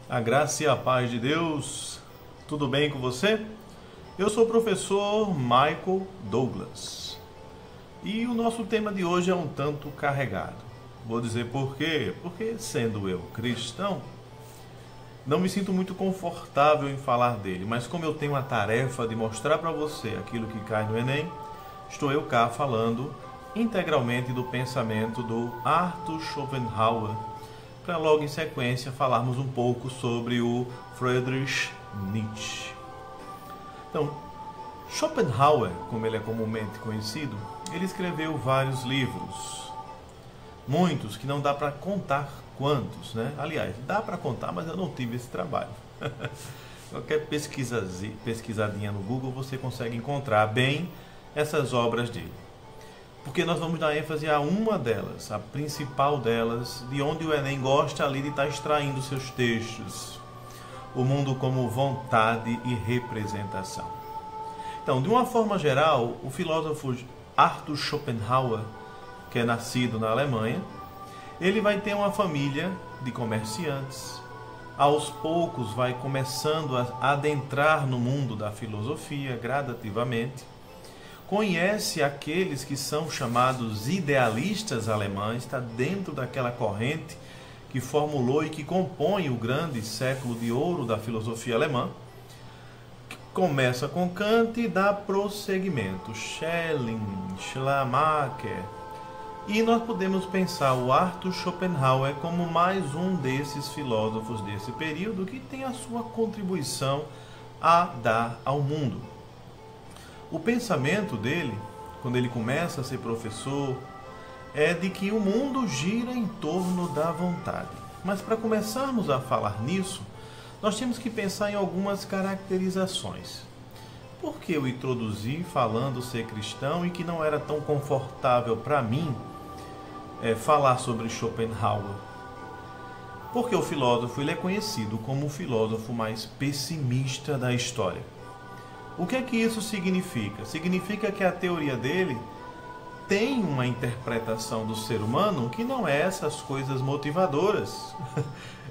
A graça e a paz de Deus, tudo bem com você? Eu sou o professor Michael Douglas e o nosso tema de hoje é um tanto carregado. Vou dizer por quê? Porque, sendo eu cristão, não me sinto muito confortável em falar dele, mas como eu tenho a tarefa de mostrar para você aquilo que cai no Enem, estou eu cá falando integralmente do pensamento do Arthur Schopenhauer, para logo em sequência falarmos um pouco sobre o Friedrich Nietzsche. Então, Schopenhauer, como ele é comumente conhecido, ele escreveu vários livros, muitos que não dá para contar quantos, né? Aliás, dá para contar, mas eu não tive esse trabalho. Qualquer pesquisadinha no Google você consegue encontrar bem essas obras dele. Porque nós vamos dar ênfase a uma delas, a principal delas, de onde o Enem gosta ali de estar extraindo seus textos. O mundo como vontade e representação. Então, de uma forma geral, o filósofo Arthur Schopenhauer, que é nascido na Alemanha, ele vai ter uma família de comerciantes. Aos poucos vai começando a adentrar no mundo da filosofia, gradativamente. Conhece aqueles que são chamados idealistas alemães, está dentro daquela corrente que formulou e que compõe o grande século de ouro da filosofia alemã. Começa com Kant e dá prosseguimento, Schelling, Schleiermacher. E nós podemos pensar o Arthur Schopenhauer como mais um desses filósofos desse período que tem a sua contribuição a dar ao mundo. O pensamento dele, quando ele começa a ser professor, é de que o mundo gira em torno da vontade. Mas para começarmos a falar nisso, nós temos que pensar em algumas caracterizações. Por que eu introduzi falando ser cristão e que não era tão confortável para mim falar sobre Schopenhauer? Porque o filósofo ele é conhecido como o filósofo mais pessimista da história. O que é que isso significa? Significa que a teoria dele tem uma interpretação do ser humano que não é essas coisas motivadoras.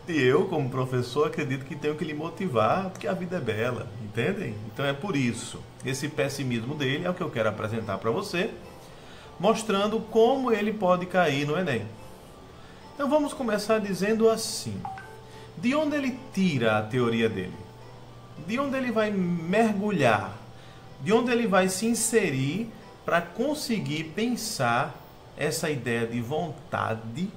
E eu, como professor, acredito que tenho que lhe motivar, porque a vida é bela, entendem? Então é por isso. Esse pessimismo dele é o que eu quero apresentar para você, mostrando como ele pode cair no Enem. Então vamos começar dizendo assim: de onde ele tira a teoria dele? De onde ele vai mergulhar? De onde ele vai se inserir para conseguir pensar essa ideia de vontade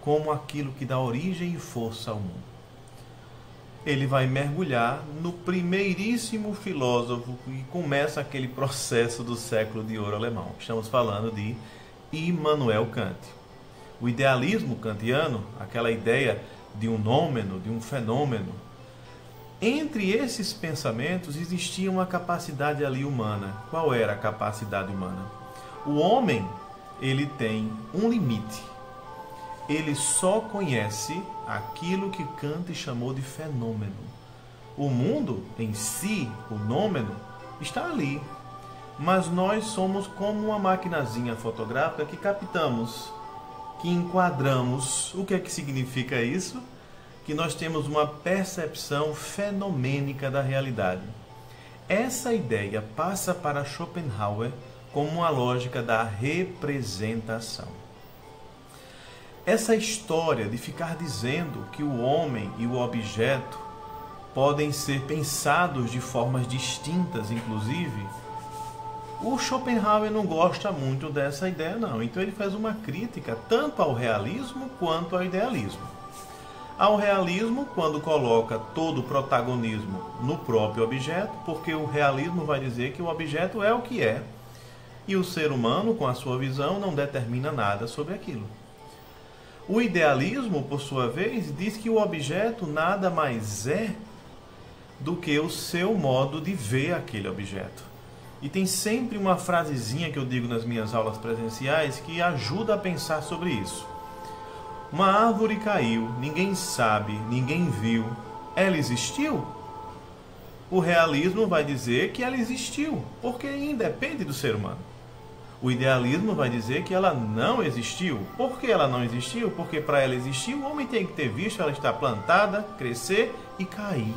como aquilo que dá origem e força ao mundo? Ele vai mergulhar no primeiríssimo filósofo que começa aquele processo do século de ouro alemão. Estamos falando de Immanuel Kant. O idealismo kantiano, aquela ideia de um nômeno, de um fenômeno. Entre esses pensamentos existia uma capacidade ali humana. Qual era a capacidade humana? O homem, ele tem um limite. Ele só conhece aquilo que Kant chamou de fenômeno. O mundo em si, o nômeno, está ali. Mas nós somos como uma maquinazinha fotográfica que captamos, que enquadramos. O que é que significa isso? Que nós temos uma percepção fenomênica da realidade. Essa ideia passa para Schopenhauer como uma lógica da representação. Essa história de ficar dizendo que o homem e o objeto podem ser pensados de formas distintas, inclusive, o Schopenhauer não gosta muito dessa ideia, não. Então ele faz uma crítica tanto ao realismo quanto ao idealismo. Ao realismo, quando coloca todo o protagonismo no próprio objeto, porque o realismo vai dizer que o objeto é o que é, e o ser humano, com a sua visão, não determina nada sobre aquilo. O idealismo, por sua vez, diz que o objeto nada mais é do que o seu modo de ver aquele objeto. E tem sempre uma frasezinha que eu digo nas minhas aulas presenciais que ajuda a pensar sobre isso. Uma árvore caiu, ninguém sabe, ninguém viu. Ela existiu? O realismo vai dizer que ela existiu, porque independe do ser humano. O idealismo vai dizer que ela não existiu. Por que ela não existiu? Porque para ela existir, o homem tem que ter visto ela estar plantada, crescer e cair.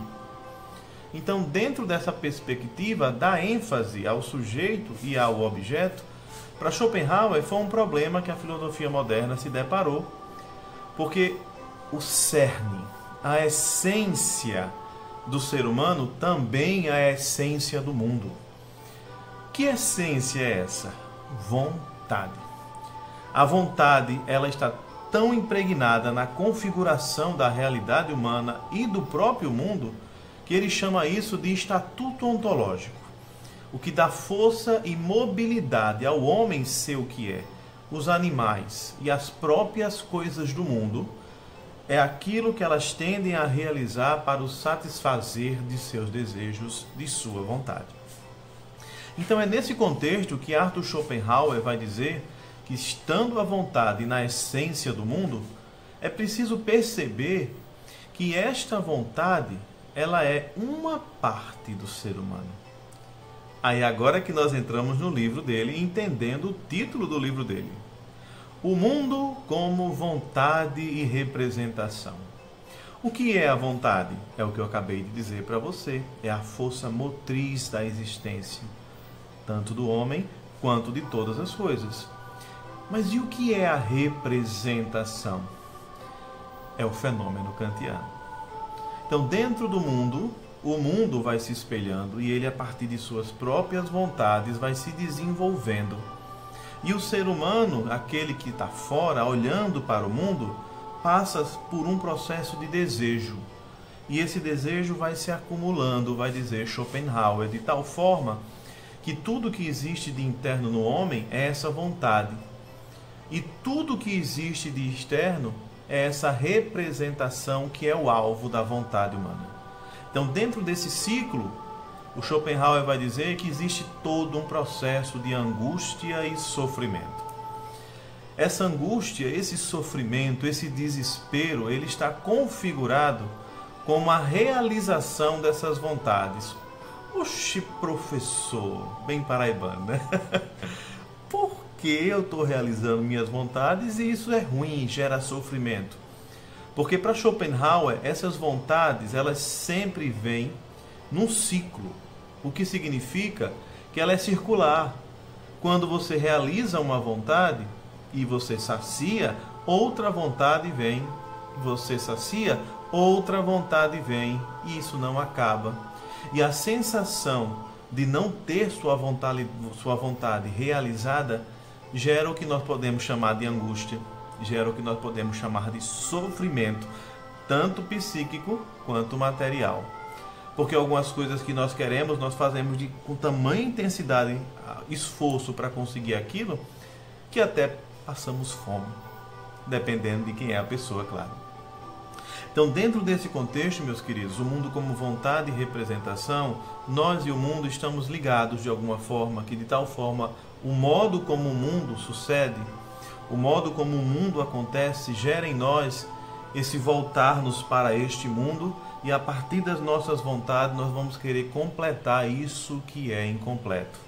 Então, dentro dessa perspectiva, dar ênfase ao sujeito e ao objeto, para Schopenhauer foi um problema que a filosofia moderna se deparou, porque o cerne, a essência do ser humano também é a essência do mundo. Que essência é essa? Vontade. A vontade, ela está tão impregnada na configuração da realidade humana e do próprio mundo, que ele chama isso de estatuto ontológico. O que dá força e mobilidade ao homem ser o que é, os animais e as próprias coisas do mundo, é aquilo que elas tendem a realizar para o satisfazer de seus desejos, de sua vontade. Então é nesse contexto que Arthur Schopenhauer vai dizer que, estando a vontade na essência do mundo, é preciso perceber que esta vontade, ela é uma parte do ser humano. Aí agora que nós entramos no livro dele, entendendo o título do livro dele. O mundo como vontade e representação. O que é a vontade? É o que eu acabei de dizer para você. É a força motriz da existência, tanto do homem quanto de todas as coisas. Mas e o que é a representação? É o fenômeno kantiano. Então, dentro do mundo, o mundo vai se espelhando e ele, a partir de suas próprias vontades, vai se desenvolvendo. E o ser humano, aquele que está fora, olhando para o mundo, passa por um processo de desejo. E esse desejo vai se acumulando, vai dizer Schopenhauer, de tal forma que tudo que existe de interno no homem é essa vontade. E tudo que existe de externo é essa representação que é o alvo da vontade humana. Então, dentro desse ciclo, o Schopenhauer vai dizer que existe todo um processo de angústia e sofrimento. Essa angústia, esse sofrimento, esse desespero, ele está configurado como a realização dessas vontades. Oxe, professor, bem paraibano, né? Por que eu estou realizando minhas vontades e isso é ruim, gera sofrimento? Porque para Schopenhauer, essas vontades, elas sempre vêm num ciclo, o que significa que ela é circular. Quando você realiza uma vontade e você sacia, outra vontade vem. Você sacia, outra vontade vem, e isso não acaba. E a sensação de não ter sua vontade realizada gera o que nós podemos chamar de angústia, gera o que nós podemos chamar de sofrimento, tanto psíquico quanto material. Porque algumas coisas que nós queremos, nós fazemos com tamanha intensidade, esforço para conseguir aquilo, que até passamos fome, dependendo de quem é a pessoa, claro. Então, dentro desse contexto, meus queridos, o mundo como vontade e representação, nós e o mundo estamos ligados de alguma forma, que de tal forma o modo como o mundo sucede, o modo como o mundo acontece, gera em nós esse voltar-nos para este mundo, e a partir das nossas vontades nós vamos querer completar isso que é incompleto.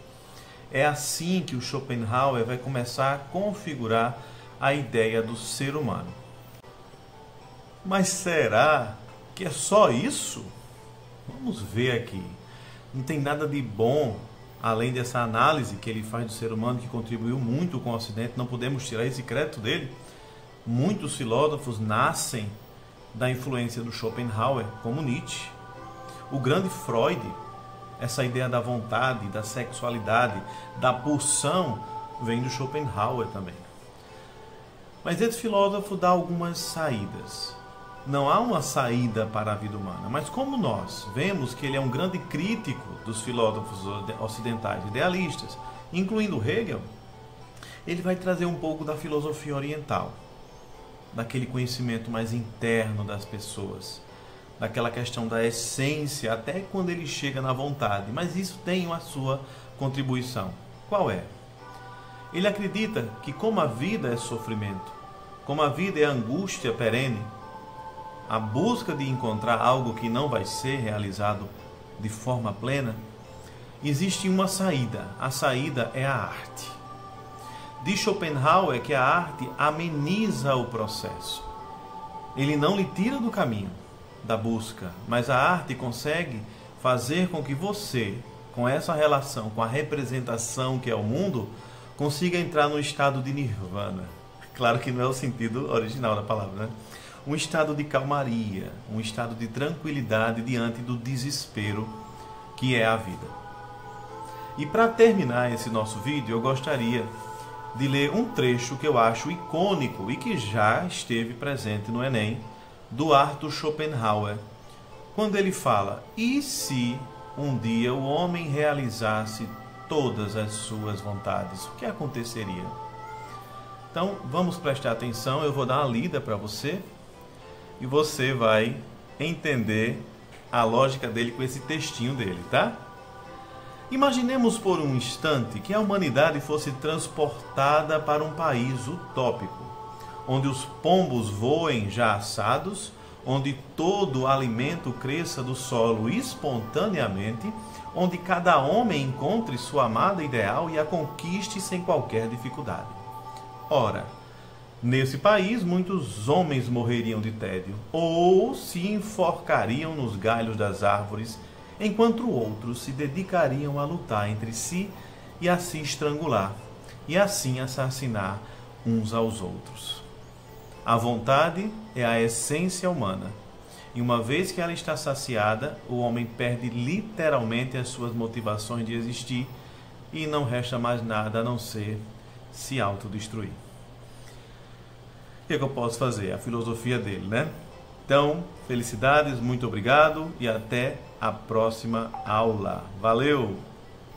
É assim que o Schopenhauer vai começar a configurar a ideia do ser humano. Mas será que é só isso? Vamos ver aqui. Não tem nada de bom, além dessa análise que ele faz do ser humano, que contribuiu muito com o Ocidente. Não podemos tirar esse crédito dele. Muitos filósofos nascem da influência do Schopenhauer, como Nietzsche. O grande Freud, essa ideia da vontade, da sexualidade, da pulsão, vem do Schopenhauer também. Mas esse filósofo dá algumas saídas. Não há uma saída para a vida humana, mas como nós vemos que ele é um grande crítico dos filósofos ocidentais idealistas, incluindo Hegel, ele vai trazer um pouco da filosofia oriental, daquele conhecimento mais interno das pessoas, daquela questão da essência, até quando ele chega na vontade. Mas isso tem a sua contribuição. Qual é? Ele acredita que como a vida é sofrimento, como a vida é angústia perene, a busca de encontrar algo que não vai ser realizado de forma plena, existe uma saída. A saída é a arte. Diz Schopenhauer que a arte ameniza o processo. Ele não lhe tira do caminho da busca, mas a arte consegue fazer com que você, com essa relação, com a representação que é o mundo, consiga entrar no estado de nirvana. Claro que não é o sentido original da palavra, né? Um estado de calmaria, um estado de tranquilidade diante do desespero que é a vida. E para terminar esse nosso vídeo, eu gostaria de ler um trecho que eu acho icônico e que já esteve presente no Enem, do Arthur Schopenhauer, quando ele fala: e se um dia o homem realizasse todas as suas vontades, o que aconteceria? Então, vamos prestar atenção, eu vou dar uma lida para você e você vai entender a lógica dele com esse textinho dele, tá? Imaginemos por um instante que a humanidade fosse transportada para um país utópico, onde os pombos voem já assados, onde todo o alimento cresça do solo espontaneamente, onde cada homem encontre sua amada ideal e a conquiste sem qualquer dificuldade. Ora, nesse país muitos homens morreriam de tédio ou se enforcariam nos galhos das árvores, enquanto outros se dedicariam a lutar entre si e a se estrangular, e assim assassinar uns aos outros. A vontade é a essência humana, e uma vez que ela está saciada, o homem perde literalmente as suas motivações de existir e não resta mais nada a não ser se autodestruir. O que é que eu posso fazer? A filosofia dele, né? Então, felicidades, muito obrigado e até a próxima aula. Valeu!